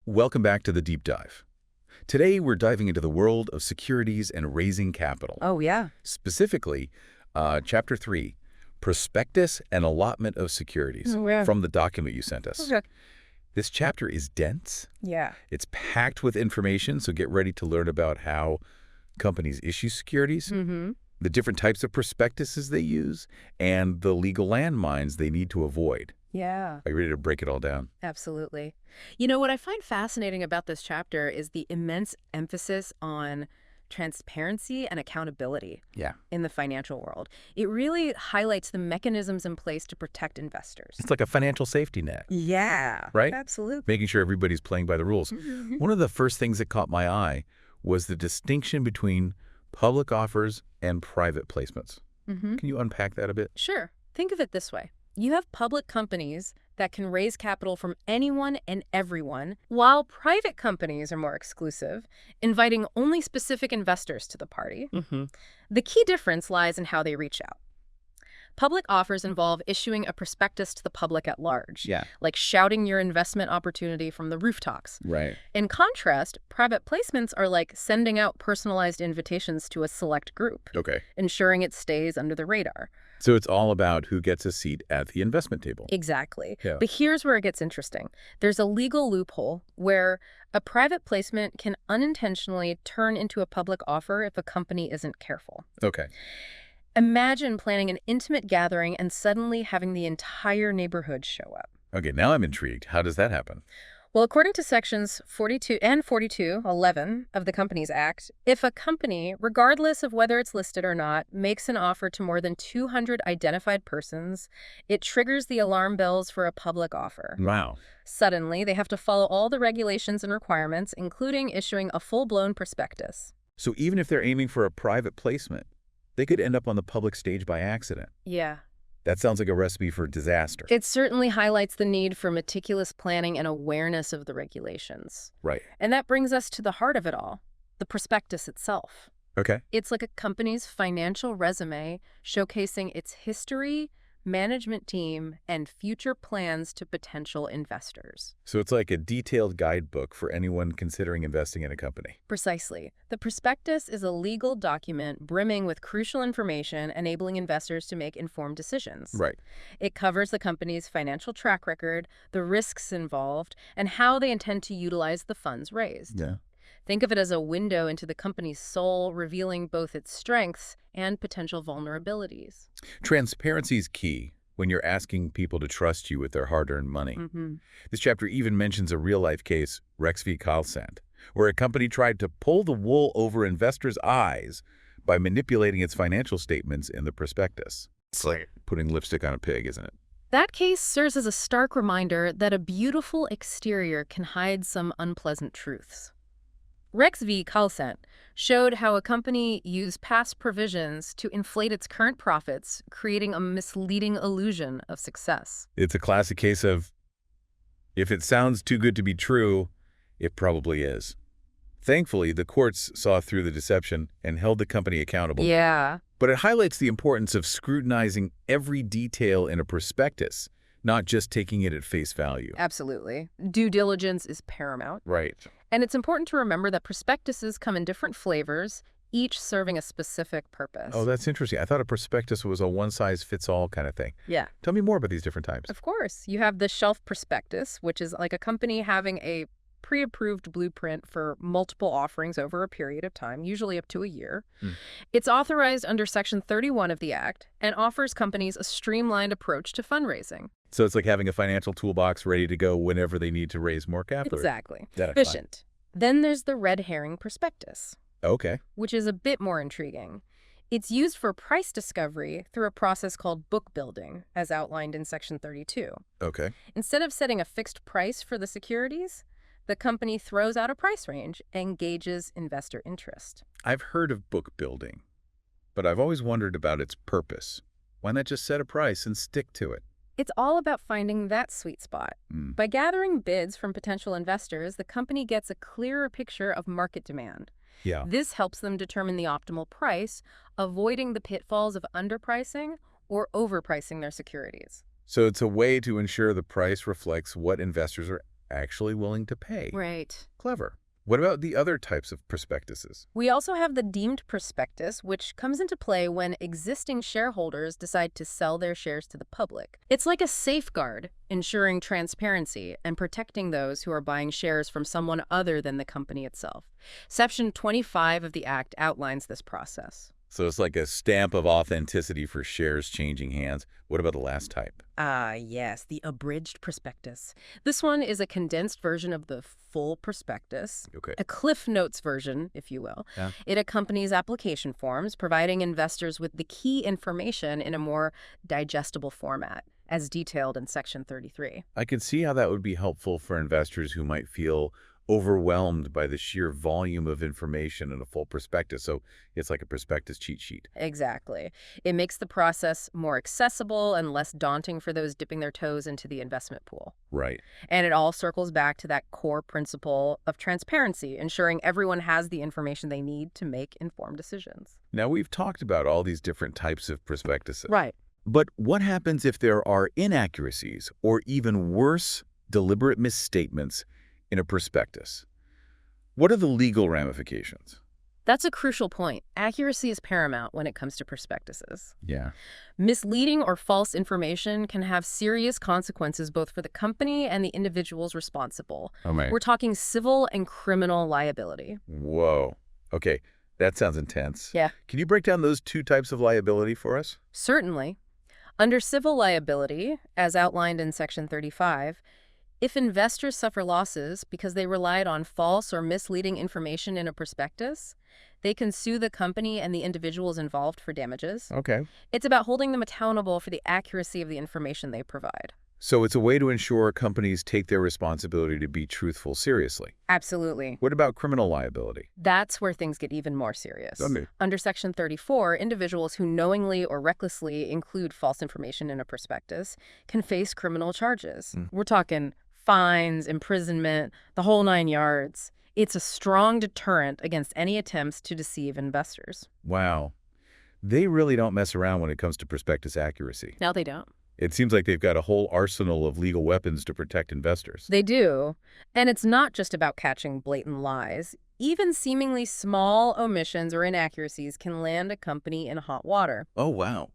Welcome back to the deep dive. Today, we're diving into the world of securities and raising capital. Oh, yeah. Specifically, Chapter 3, Prospectus and Allotment of Securities, Oh, yeah. from the document you sent us. Okay. This chapter is dense. Yeah. It's packed with information, so get ready to learn about how companies issue securities, the different types of prospectuses they use, and the legal landmines they need to avoid. Yeah, Are you ready to break it all down? absolutely. You know, what I find fascinating about this chapter is the immense emphasis on transparency and accountability Yeah. in the financial world. It really highlights the mechanisms in place to protect investors. It's like a financial safety net, Yeah, right? absolutely. Making sure everybody's playing by the rules. One of the first things that caught my eye was the distinction between public offers and private placements. Can you unpack that a bit? Sure. Think of it this way. You have public companies that can raise capital from anyone and everyone, while private companies are more exclusive, inviting only specific investors to the party. The key difference lies in how they reach out. Public offers involve issuing a prospectus to the public at large, Yeah. like shouting your investment opportunity from the rooftops. Right. In contrast, private placements are like sending out personalized invitations to a select group, Okay. ensuring it stays under the radar. So it's all about who gets a seat at the investment table. Exactly. Yeah. But here's where it gets interesting. There's a legal loophole where a private placement can unintentionally turn into a public offer if a company isn't careful. Okay. Imagine planning an intimate gathering and suddenly having the entire neighborhood show up. Okay, now I'm intrigued. How does that happen? Well, according to sections 42 and 42(11) of the Companies Act, if a company, regardless of whether it's listed or not, makes an offer to more than 200 identified persons, it triggers the alarm bells for a public offer. Wow. Suddenly, they have to follow all the regulations and requirements, including issuing a full-blown prospectus. So even if they're aiming for a private placement, they could end up on the public stage by accident. Yeah. That sounds like a recipe for disaster. It certainly highlights the need for meticulous planning and awareness of the regulations. Right. And that brings us to the heart of it all, the prospectus itself. Okay. It's like a company's financial resume showcasing its history, management team, and future plans to potential investors. So it's like a detailed guidebook for anyone considering investing in a company. Precisely. The prospectus is a legal document brimming with crucial information enabling investors to make informed decisions. Right. It covers the company's financial track record, the risks involved, and how they intend to utilize the funds raised. Yeah. Think of it as a window into the company's soul, revealing both its strengths and potential vulnerabilities. Transparency is key when you're asking people to trust you with their hard-earned money. This chapter even mentions a real-life case, Rex v. Carlsand, where a company tried to pull the wool over investors' eyes by manipulating its financial statements in the prospectus. It's like putting lipstick on a pig, isn't it? That case serves as a stark reminder that a beautiful exterior can hide some unpleasant truths. Rex v. Carlsand showed how a company used past provisions to inflate its current profits, creating a misleading illusion of success. It's a classic case of, if it sounds too good to be true, it probably is. Thankfully, the courts saw through the deception and held the company accountable. Yeah. But it highlights the importance of scrutinizing every detail in a prospectus, not just taking it at face value. Absolutely. Due diligence is paramount. Right. And it's important to remember that prospectuses come in different flavors, each serving a specific purpose. Oh, that's interesting. I thought a prospectus was a one-size-fits-all kind of thing. Yeah. Tell me more about these different types. Of course. You have the shelf prospectus, which is like a company having a pre-approved blueprint for multiple offerings over a period of time, usually up to a year. It's authorized under Section 31 of the Act and offers companies a streamlined approach to fundraising. So it's like having a financial toolbox ready to go whenever they need to raise more capital. Exactly. That I find. Efficient. Then there's the red herring prospectus, Okay. which is a bit more intriguing. It's used for price discovery through a process called book building, as outlined in Section 32. Okay. Instead of setting a fixed price for the securities, the company throws out a price range and gauges investor interest. I've heard of book building, but I've always wondered about its purpose. Why not just set a price and stick to it? It's all about finding that sweet spot. By gathering bids from potential investors, the company gets a clearer picture of market demand. Yeah. This helps them determine the optimal price, avoiding the pitfalls of underpricing or overpricing their securities. So it's a way to ensure the price reflects what investors are actually willing to pay. Right. Clever. What about the other types of prospectuses? We also have the deemed prospectus, which comes into play when existing shareholders decide to sell their shares to the public. It's like a safeguard, ensuring transparency and protecting those who are buying shares from someone other than the company itself. Section 25 of the Act outlines this process. So it's like a stamp of authenticity for shares changing hands. What about the last type? Yes, the abridged prospectus. This one is a condensed version of the full prospectus, Okay. a Cliff Notes version, if you will. Yeah. It accompanies application forms, providing investors with the key information in a more digestible format, as detailed in Section 33. I could see how that would be helpful for investors who might feel overwhelmed by the sheer volume of information in a full prospectus. So it's like a prospectus cheat sheet. Exactly. It makes the process more accessible and less daunting for those dipping their toes into the investment pool. Right. And it all circles back to that core principle of transparency, ensuring everyone has the information they need to make informed decisions. Now, we've talked about all these different types of prospectuses. Right. But what happens if there are inaccuracies or even worse, deliberate misstatements in a prospectus? What are the legal ramifications? That's a crucial point. Accuracy is paramount when it comes to prospectuses. Yeah. Misleading or false information can have serious consequences both for the company and the individuals responsible. Oh, my. We're talking civil and criminal liability. Whoa. Okay, that sounds intense. Yeah. Can you break down those two types of liability for us? Certainly. Under civil liability, as outlined in Section 35, if investors suffer losses because they relied on false or misleading information in a prospectus, they can sue the company and the individuals involved for damages. Okay. It's about holding them accountable for the accuracy of the information they provide. So it's a way to ensure companies take their responsibility to be truthful seriously. Absolutely. What about criminal liability? That's where things get even more serious. Okay. Under Section 34, individuals who knowingly or recklessly include false information in a prospectus can face criminal charges. We're talking fines, imprisonment, the whole 9 yards. It's a strong deterrent against any attempts to deceive investors. Wow. They really don't mess around when it comes to prospectus accuracy. No, they don't. It seems like they've got a whole arsenal of legal weapons to protect investors. They do. And it's not just about catching blatant lies. Even seemingly small omissions or inaccuracies can land a company in hot water. Oh, wow.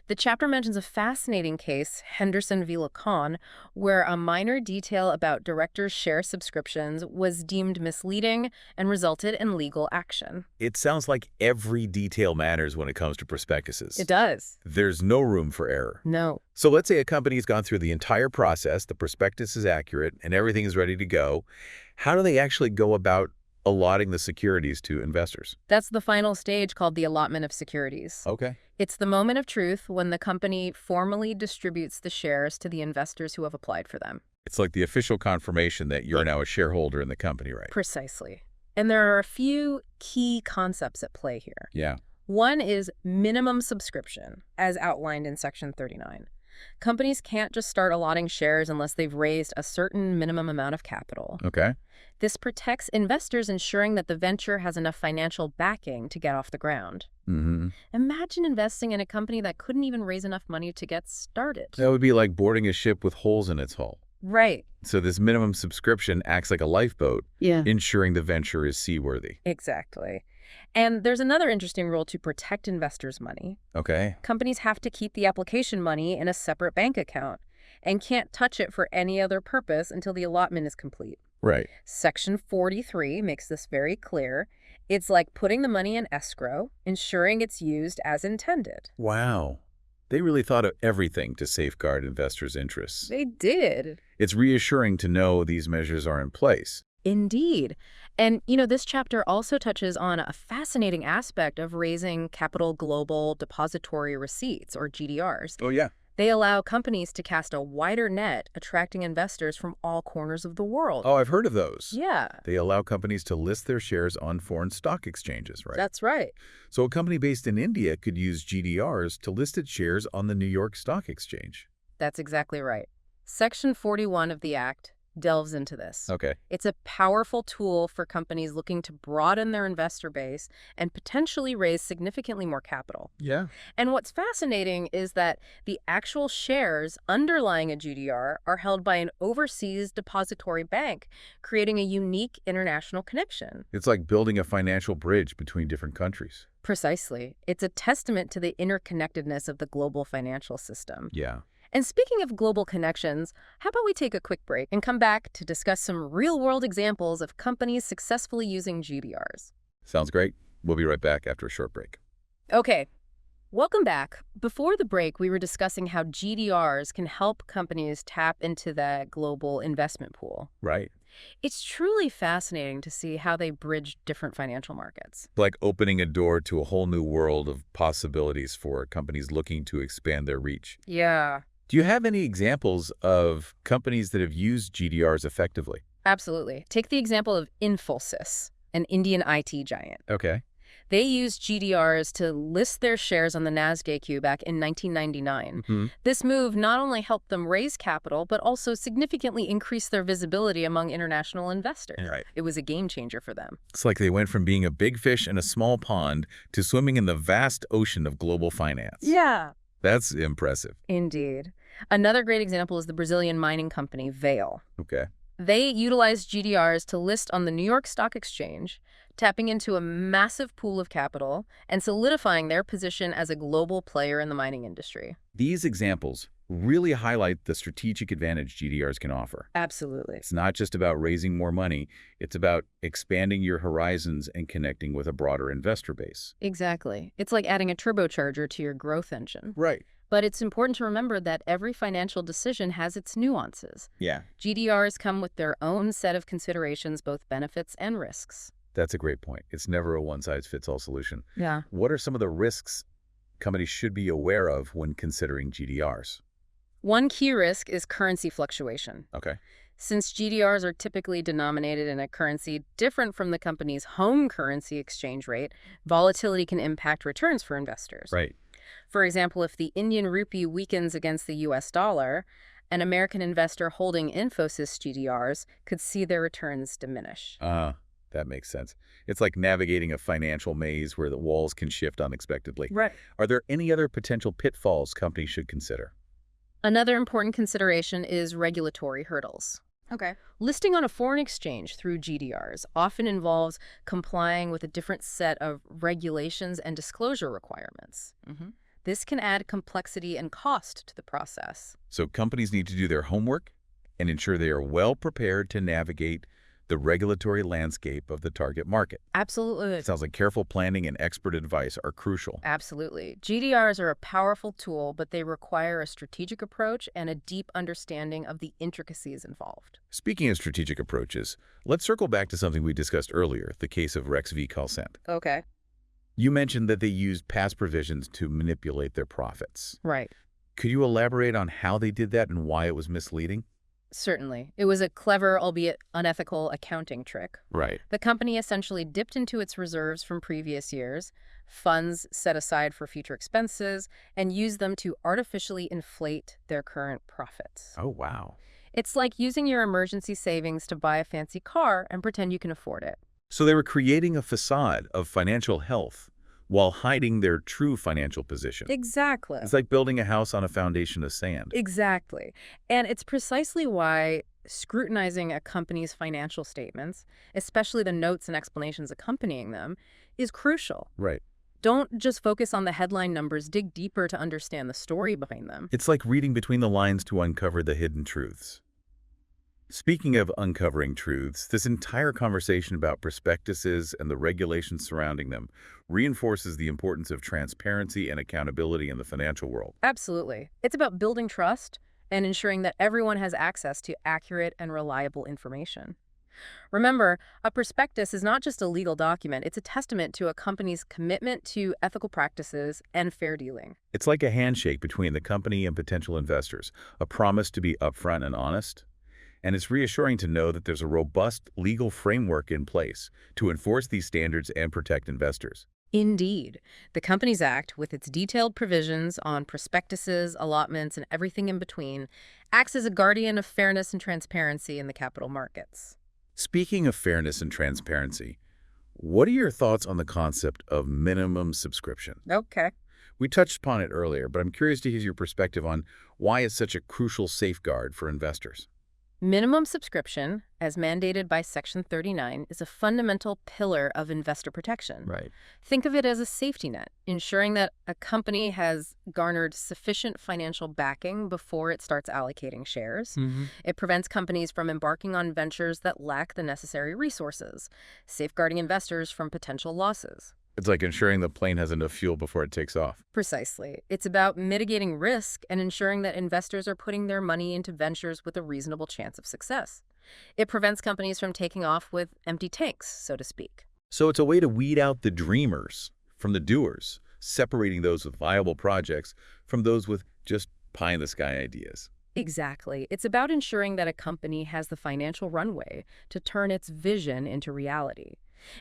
The chapter mentions a fascinating case, Henderson v. Lacan, where a minor detail about directors' share subscriptions was deemed misleading and resulted in legal action. It sounds like every detail matters when it comes to prospectuses. It does. There's no room for error. No. So let's say a company's gone through the entire process, the prospectus is accurate, and everything is ready to go. How do they actually go about allotting the securities to investors? That's the final stage called the allotment of securities. Okay. It's the moment of truth when the company formally distributes the shares to the investors who have applied for them. It's like the official confirmation that you're now a shareholder in the company, right? Precisely. And there are a few key concepts at play here. Yeah. One is minimum subscription, as outlined in Section 39. Companies can't just start allotting shares unless they've raised a certain minimum amount of capital. Okay. This protects investors, ensuring that the venture has enough financial backing to get off the ground. Mm-hmm. Imagine investing in a company that couldn't even raise enough money to get started. That would be like boarding a ship with holes in its hull. Right. So this minimum subscription acts like a lifeboat, Yeah. ensuring the venture is seaworthy. Exactly. And there's another interesting rule to protect investors' money. Okay. Companies have to keep the application money in a separate bank account and can't touch it for any other purpose until the allotment is complete. Right. Section 43 makes this very clear. It's like putting the money in escrow, ensuring it's used as intended. Wow. They really thought of everything to safeguard investors' interests. They did. It's reassuring to know these measures are in place. Indeed. And, this chapter also touches on a fascinating aspect of raising capital global depository receipts, or GDRs. Oh, yeah. They allow companies to cast a wider net, attracting investors from all corners of the world. Oh, I've heard of those. Yeah. They allow companies to list their shares on foreign stock exchanges, right? That's right. So a company based in India could use GDRs to list its shares on the New York Stock Exchange. That's exactly right. Section 41 of the Act delves into this. Okay. It's a powerful tool for companies looking to broaden their investor base and potentially raise significantly more capital. Yeah. And what's fascinating is that the actual shares underlying a GDR are held by an overseas depository bank, creating a unique international connection. It's like building a financial bridge between different countries. Precisely. It's a testament to the interconnectedness of the global financial system. Yeah. And speaking of global connections, how about we take a quick break and come back to discuss some real-world examples of companies successfully using GDRs? Sounds great. We'll be right back after a short break. Okay. Welcome back. Before the break, we were discussing how GDRs can help companies tap into the global investment pool. Right. It's truly fascinating to see how they bridge different financial markets. Like opening a door to a whole new world of possibilities for companies looking to expand their reach. Yeah, Do you have any examples of companies that have used GDRs effectively? absolutely. Take the example of Infosys, an Indian IT giant. Okay. They used GDRs to list their shares on the Nasdaq back in 1999. Mm-hmm. This move not only helped them raise capital, but also significantly increased their visibility among international investors. Right. It was a game changer for them. It's like they went from being a big fish in a small pond to swimming in the vast ocean of global finance. Yeah. That's impressive. Indeed. Another great example is the Brazilian mining company Vale. Okay. They utilized GDRs to list on the New York Stock Exchange, tapping into a massive pool of capital and solidifying their position as a global player in the mining industry. These examples really highlight the strategic advantage GDRs can offer. Absolutely. It's not just about raising more money, it's about expanding your horizons and connecting with a broader investor base. Exactly. It's like adding a turbocharger to your growth engine. Right. But it's important to remember that every financial decision has its nuances. Yeah. GDRs come with their own set of considerations, both benefits and risks. That's a great point. It's never a one-size-fits-all solution. Yeah. What are some of the risks companies should be aware of when considering GDRs? One key risk is currency fluctuation. Okay. Since GDRs are typically denominated in a currency different from the company's home currency exchange rate, volatility can impact returns for investors. Right. For example, if the Indian rupee weakens against the US dollar, an American investor holding Infosys GDRs could see their returns diminish. That makes sense. It's like navigating a financial maze where the walls can shift unexpectedly. Right. Are there any other potential pitfalls companies should consider? Another important consideration is regulatory hurdles. Okay. Listing on a foreign exchange through GDRs often involves complying with a different set of regulations and disclosure requirements. Mm-hmm. This can add complexity and cost to the process. So companies need to do their homework and ensure they are well prepared to navigate the regulatory landscape of the target market. Absolutely. It sounds like careful planning and expert advice are crucial. Absolutely. GDRs are a powerful tool, but they require a strategic approach and a deep understanding of the intricacies involved. Speaking of strategic approaches, let's circle back to something we discussed earlier, the case of Rex v. Calcent. Okay. You mentioned that they used past provisions to manipulate their profits. Right. Could you elaborate on how they did that and why it was misleading? Certainly. It was a clever, albeit unethical, accounting trick. Right. The company essentially dipped into its reserves from previous years, funds set aside for future expenses, and used them to artificially inflate their current profits. Oh, wow. It's like using your emergency savings to buy a fancy car and pretend you can afford it. So they were creating a facade of financial health while hiding their true financial position. Exactly. It's like building a house on a foundation of sand. Exactly. And it's precisely why scrutinizing a company's financial statements, especially the notes and explanations accompanying them, is crucial. Right. Don't just focus on the headline numbers, dig deeper to understand the story behind them. It's like reading between the lines to uncover the hidden truths. Speaking of uncovering truths, this entire conversation about prospectuses and the regulations surrounding them reinforces the importance of transparency and accountability in the financial world. Absolutely. It's about building trust and ensuring that everyone has access to accurate and reliable information. Remember, a prospectus is not just a legal document, it's a testament to a company's commitment to ethical practices and fair dealing. It's like a handshake between the company and potential investors, a promise to be upfront and honest. And it's reassuring to know that there's a robust legal framework in place to enforce these standards and protect investors. Indeed, the Companies Act, with its detailed provisions on prospectuses, allotments, and everything in between, acts as a guardian of fairness and transparency in the capital markets. Speaking of fairness and transparency, what are your thoughts on the concept of minimum subscription? Okay. We touched upon it earlier, but I'm curious to hear your perspective on why it's such a crucial safeguard for investors. Minimum subscription, as mandated by Section 39, is a fundamental pillar of investor protection. Right. Think of it as a safety net, ensuring that a company has garnered sufficient financial backing before it starts allocating shares. It prevents companies from embarking on ventures that lack the necessary resources, safeguarding investors from potential losses. It's like ensuring the plane has enough fuel before it takes off. Precisely. It's about mitigating risk and ensuring that investors are putting their money into ventures with a reasonable chance of success. It prevents companies from taking off with empty tanks, so to speak. So it's a way to weed out the dreamers from the doers, separating those with viable projects from those with just pie-in-the-sky ideas. Exactly. It's about ensuring that a company has the financial runway to turn its vision into reality.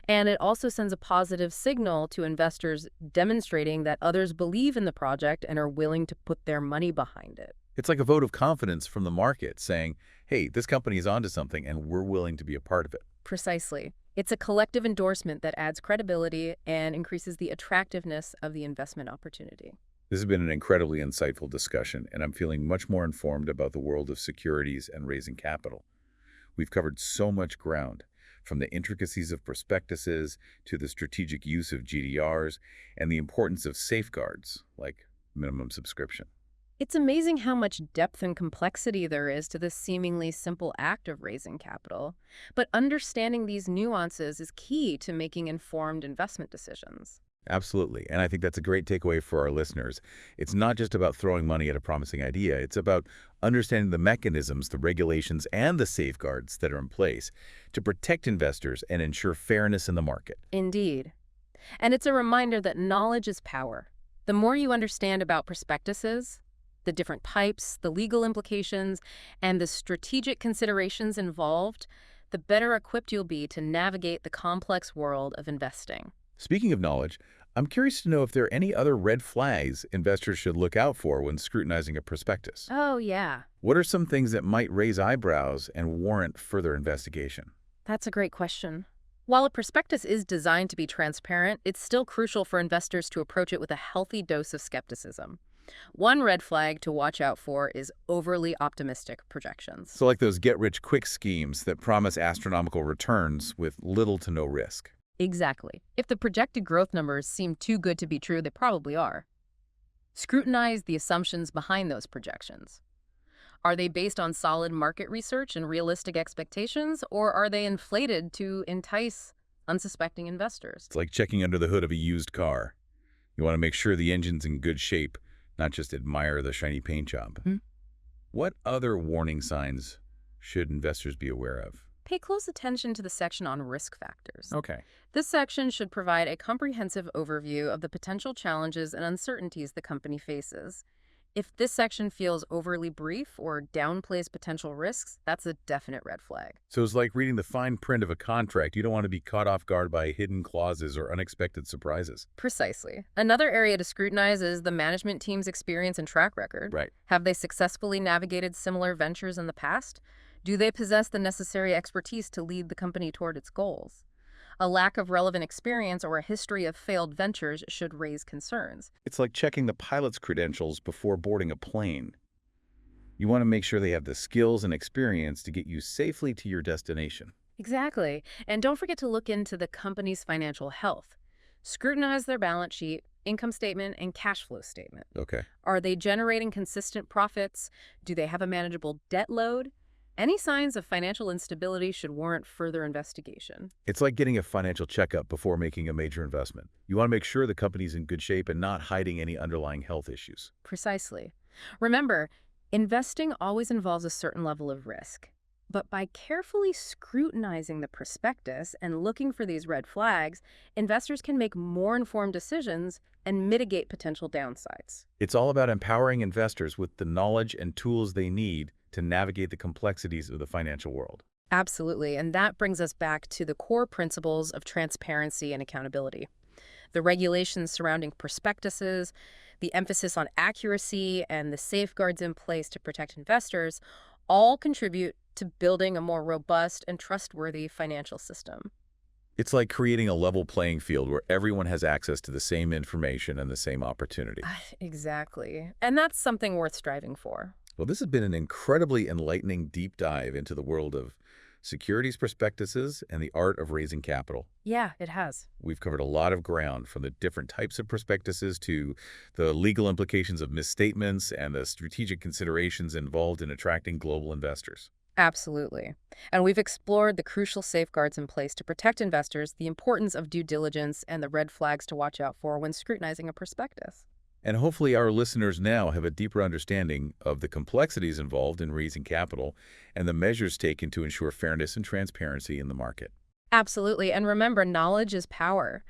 And it also sends a positive signal to investors, demonstrating that others believe in the project and are willing to put their money behind it. It's like a vote of confidence from the market saying, hey, this company is onto something and we're willing to be a part of it. Precisely. It's a collective endorsement that adds credibility and increases the attractiveness of the investment opportunity. This has been an incredibly insightful discussion, and I'm feeling much more informed about the world of securities and raising capital. We've covered so much ground, from the intricacies of prospectuses to the strategic use of GDRs and the importance of safeguards like minimum subscription. It's amazing how much depth and complexity there is to this seemingly simple act of raising capital. But understanding these nuances is key to making informed investment decisions. Absolutely, and I think that's a great takeaway for our listeners. It's not just about throwing money at a promising idea. It's about understanding the mechanisms, the regulations, and the safeguards that are in place to protect investors and ensure fairness in the market. Indeed. And it's a reminder that knowledge is power. The more you understand about prospectuses, the different types, the legal implications, and the strategic considerations involved, the better equipped you'll be to navigate the complex world of investing. Speaking of knowledge, I'm curious to know if there are any other red flags investors should look out for when scrutinizing a prospectus. Oh, yeah. What are some things that might raise eyebrows and warrant further investigation? That's a great question. While a prospectus is designed to be transparent, it's still crucial for investors to approach it with a healthy dose of skepticism. One red flag to watch out for is overly optimistic projections. So like those get-rich-quick schemes that promise astronomical returns with little to no risk. Exactly. If the projected growth numbers seem too good to be true, they probably are. Scrutinize the assumptions behind those projections. Are they based on solid market research and realistic expectations, or are they inflated to entice unsuspecting investors? It's like checking under the hood of a used car. You want to make sure the engine's in good shape, not just admire the shiny paint job. What other warning signs should investors be aware of? Pay close attention to the section on risk factors. Okay. This section should provide a comprehensive overview of the potential challenges and uncertainties the company faces. If this section feels overly brief or downplays potential risks, that's a definite red flag. So it's like reading the fine print of a contract. You don't want to be caught off guard by hidden clauses or unexpected surprises. Precisely. Another area to scrutinize is the management team's experience and track record. Right. Have they successfully navigated similar ventures in the past? Do they possess the necessary expertise to lead the company toward its goals? A lack of relevant experience or a history of failed ventures should raise concerns. It's like checking the pilot's credentials before boarding a plane. You want to make sure they have the skills and experience to get you safely to your destination. Exactly. And don't forget to look into the company's financial health. Scrutinize their balance sheet, income statement, and cash flow statement. Okay. Are they generating consistent profits? Do they have a manageable debt load? Any signs of financial instability should warrant further investigation. It's like getting a financial checkup before making a major investment. You want to make sure the company's in good shape and not hiding any underlying health issues. Precisely. Remember, investing always involves a certain level of risk. But by carefully scrutinizing the prospectus and looking for these red flags, investors can make more informed decisions and mitigate potential downsides. It's all about empowering investors with the knowledge and tools they need to navigate the complexities of the financial world. Absolutely, and that brings us back to the core principles of transparency and accountability. The regulations surrounding prospectuses, the emphasis on accuracy, and the safeguards in place to protect investors all contribute to building a more robust and trustworthy financial system. It's like creating a level playing field where everyone has access to the same information and the same opportunity. Exactly. And that's something worth striving for. Well, this has been an incredibly enlightening deep dive into the world of securities prospectuses and the art of raising capital. Yeah, it has. We've covered a lot of ground, from the different types of prospectuses to the legal implications of misstatements and the strategic considerations involved in attracting global investors. Absolutely. And we've explored the crucial safeguards in place to protect investors, the importance of due diligence, and the red flags to watch out for when scrutinizing a prospectus. And hopefully our listeners now have a deeper understanding of the complexities involved in raising capital and the measures taken to ensure fairness and transparency in the market. Absolutely. And remember, knowledge is power.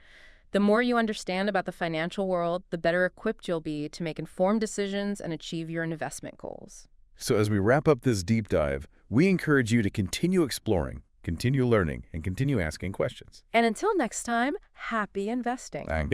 The more you understand about the financial world, the better equipped you'll be to make informed decisions and achieve your investment goals. So as we wrap up this deep dive, we encourage you to continue exploring, continue learning, and continue asking questions. And until next time, happy investing.